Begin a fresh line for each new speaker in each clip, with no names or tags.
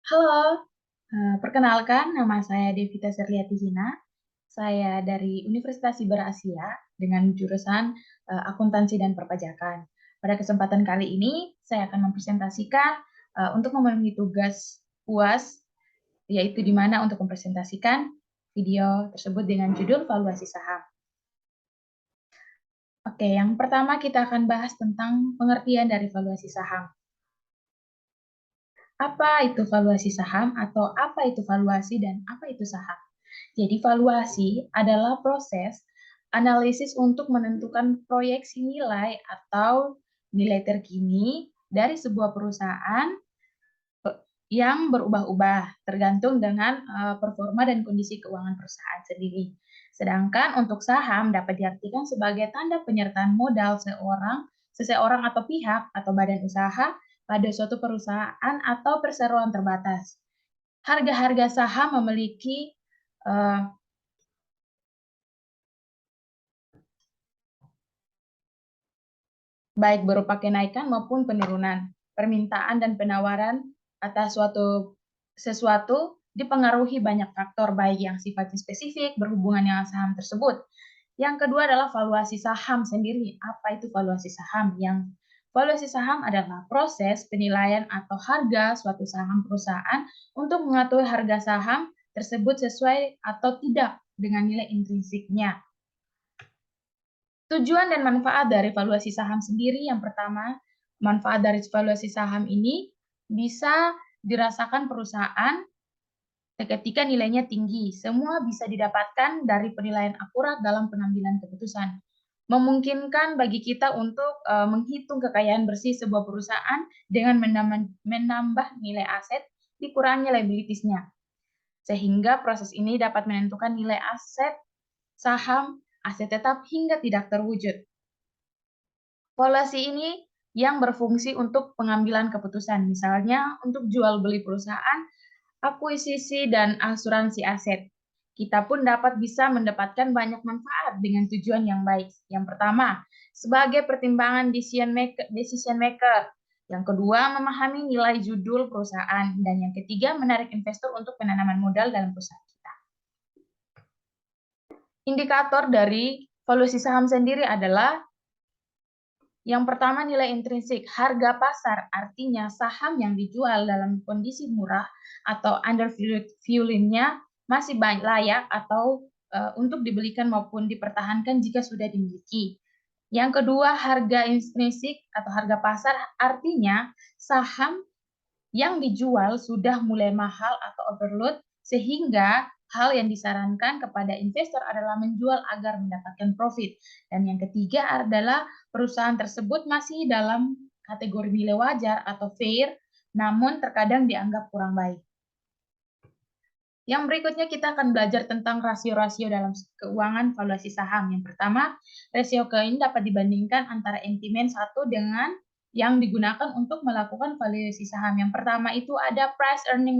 Halo, perkenalkan nama saya Devita Serliati Hina. Saya dari Universitas Siber Asia dengan jurusan Akuntansi dan Perpajakan. Pada kesempatan kali ini, saya akan mempresentasikan untuk memenuhi tugas UAS, yaitu di mana untuk mempresentasikan video tersebut dengan judul valuasi saham. Oke, yang pertama kita akan bahas tentang pengertian dari valuasi saham. Apa itu valuasi saham atau apa itu valuasi dan apa itu saham? Jadi valuasi adalah proses analisis untuk menentukan proyeksi nilai atau nilai terkini dari sebuah perusahaan yang berubah-ubah tergantung dengan performa dan kondisi keuangan perusahaan sendiri. Sedangkan untuk saham dapat diartikan sebagai tanda penyertaan modal seseorang atau pihak atau badan usaha pada suatu perusahaan atau perseroan terbatas. Harga-harga saham memiliki baik berupa kenaikan maupun penurunan. Permintaan dan penawaran atas sesuatu dipengaruhi banyak faktor, baik yang sifatnya spesifik berhubungan dengan saham tersebut. Yang kedua adalah valuasi saham sendiri. Apa itu valuasi saham? Yang valuasi saham adalah proses penilaian atau harga suatu saham perusahaan untuk mengetahui harga saham tersebut sesuai atau tidak dengan nilai intrinsiknya. Tujuan dan manfaat dari valuasi saham sendiri, yang pertama, manfaat dari valuasi saham ini bisa dirasakan perusahaan ketika nilainya tinggi. Semua bisa didapatkan dari penilaian akurat dalam pengambilan keputusan. Memungkinkan bagi kita untuk menghitung kekayaan bersih sebuah perusahaan dengan menambah nilai aset, dikurangi liabilities-nya. Sehingga proses ini dapat menentukan nilai aset saham, aset tetap hingga tidak terwujud. Valuasi ini yang berfungsi untuk pengambilan keputusan, misalnya untuk jual beli perusahaan, akuisisi, dan asuransi aset. Kita pun bisa mendapatkan banyak manfaat dengan tujuan yang baik. Yang pertama, sebagai pertimbangan decision maker. Yang kedua, memahami nilai judul perusahaan. Dan yang ketiga, menarik investor untuk penanaman modal dalam perusahaan kita. Indikator dari valuasi saham sendiri adalah yang pertama, nilai intrinsik, harga pasar, artinya saham yang dijual dalam kondisi murah atau undervalued-nya masih layak atau untuk dibelikan maupun dipertahankan jika sudah dimiliki. Yang kedua, harga intrinsik atau harga pasar, artinya saham yang dijual sudah mulai mahal atau overload, sehingga hal yang disarankan kepada investor adalah menjual agar mendapatkan profit. Dan yang ketiga adalah perusahaan tersebut masih dalam kategori nilai wajar atau fair, namun terkadang dianggap kurang baik. Yang berikutnya kita akan belajar tentang rasio-rasio dalam keuangan valuasi saham. Yang pertama, rasio ini dapat dibandingkan antara instrumen satu dengan yang digunakan untuk melakukan valuasi saham. Yang pertama itu ada price earning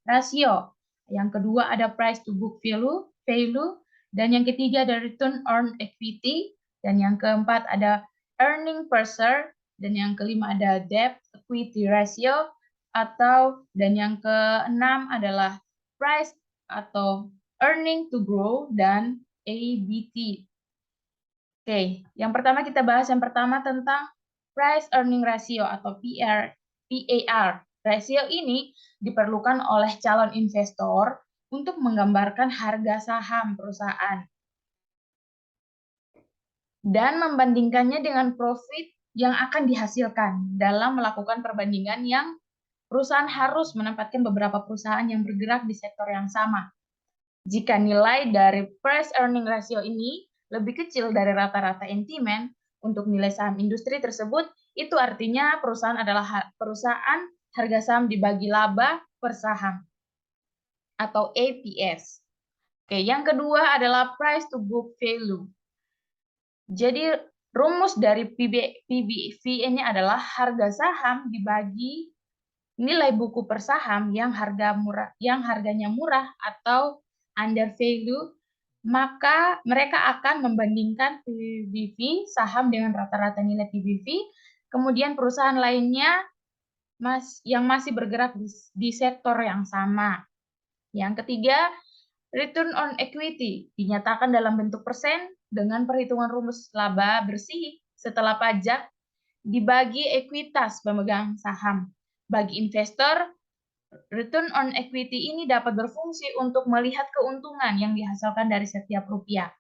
ratio. Yang kedua ada price to book value, dan yang ketiga ada return on equity, dan yang keempat ada earning per share, dan yang kelima ada debt equity ratio, dan yang keenam adalah price atau earning to grow, dan ABT. Oke, yang pertama kita bahas tentang price earning ratio atau PAR. Rasio ini diperlukan oleh calon investor untuk menggambarkan harga saham perusahaan dan membandingkannya dengan profit yang akan dihasilkan dalam melakukan perbandingan yang perusahaan harus menempatkan beberapa perusahaan yang bergerak di sektor yang sama. Jika nilai dari price earning ratio ini lebih kecil dari rata-rata instrumen untuk nilai saham industri tersebut, itu artinya perusahaan adalah perusahaan harga saham dibagi laba per saham atau APS. Oke, yang kedua adalah price to book value. Jadi rumus dari PBV ini adalah harga saham dibagi nilai buku per saham yang harganya murah atau under value, maka mereka akan membandingkan PBV saham dengan rata-rata nilai PBV, kemudian perusahaan lainnya yang masih bergerak di sektor yang sama. Yang ketiga, return on equity dinyatakan dalam bentuk persen dengan perhitungan rumus laba bersih setelah pajak dibagi ekuitas pemegang saham. Bagi investor, return on equity ini dapat berfungsi untuk melihat keuntungan yang dihasilkan dari setiap rupiah.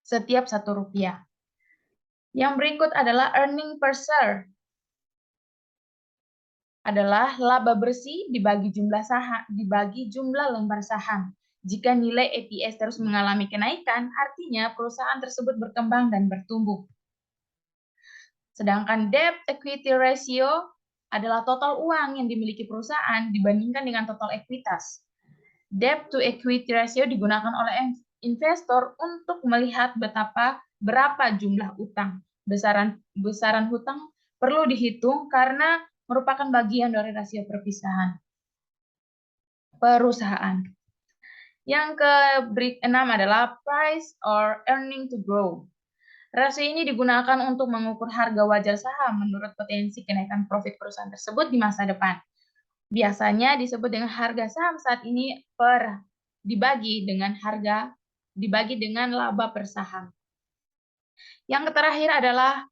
Setiap Rp1. Yang berikut adalah earning per share. Adalah laba bersih dibagi jumlah lembar saham. Jika nilai EPS terus mengalami kenaikan, artinya perusahaan tersebut berkembang dan bertumbuh. Sedangkan debt equity ratio adalah total uang yang dimiliki perusahaan dibandingkan dengan total ekuitas. Debt to equity ratio digunakan oleh investor untuk melihat berapa jumlah utang. Besaran hutang perlu dihitung karena merupakan bagian dari rasio perusahaan. Yang ke-6 adalah price or earning to grow. Rasio ini digunakan untuk mengukur harga wajar saham menurut potensi kenaikan profit perusahaan tersebut di masa depan. Biasanya disebut dengan harga saham saat ini dibagi dengan laba per saham. Yang terakhir adalah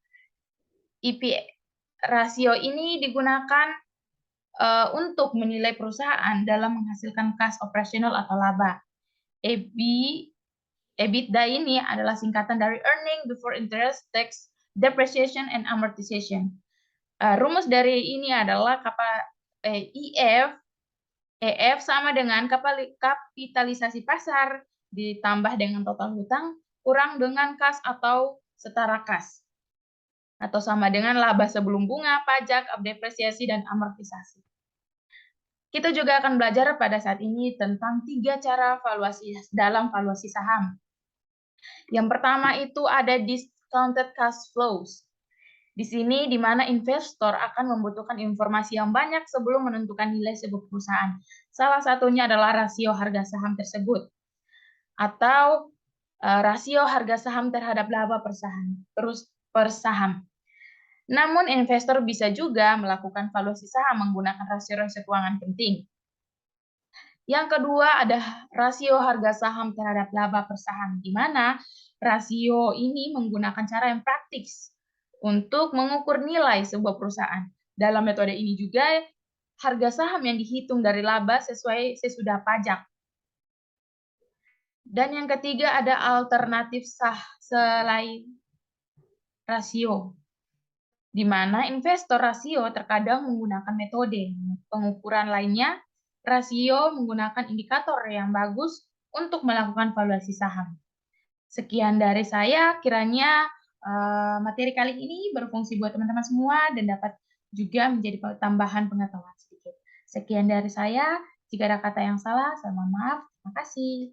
EP rasio ini digunakan untuk menilai perusahaan dalam menghasilkan kas operasional atau laba. EBITDA ini adalah singkatan dari earning before interest, tax, depreciation, and amortization. Rumus dari ini adalah EF sama dengan kapitalisasi pasar ditambah dengan total hutang kurang dengan kas atau setara kas. Atau sama dengan laba sebelum bunga, pajak, depresiasi, dan amortisasi. Kita juga akan belajar pada saat ini tentang 3 cara dalam valuasi saham. Yang pertama itu ada discounted cash flows. Di sini di mana investor akan membutuhkan informasi yang banyak sebelum menentukan nilai sebuah perusahaan. Salah satunya adalah rasio harga saham tersebut atau rasio harga saham terhadap laba per saham. Namun investor bisa juga melakukan valuasi saham menggunakan rasio-rasio keuangan penting. Yang kedua ada rasio harga saham terhadap laba per saham, di mana rasio ini menggunakan cara yang praktis untuk mengukur nilai sebuah perusahaan. Dalam metode ini juga harga saham yang dihitung dari laba sesudah pajak. Dan yang ketiga ada alternatif selain rasio, di mana investor rasio terkadang menggunakan metode pengukuran lainnya. Rasio menggunakan indikator yang bagus untuk melakukan valuasi saham. Sekian dari saya, kiranya materi kali ini berfungsi buat teman-teman semua dan dapat juga menjadi tambahan pengetahuan sedikit. Sekian dari saya, jika ada kata yang salah, saya mohon maaf. Terima kasih.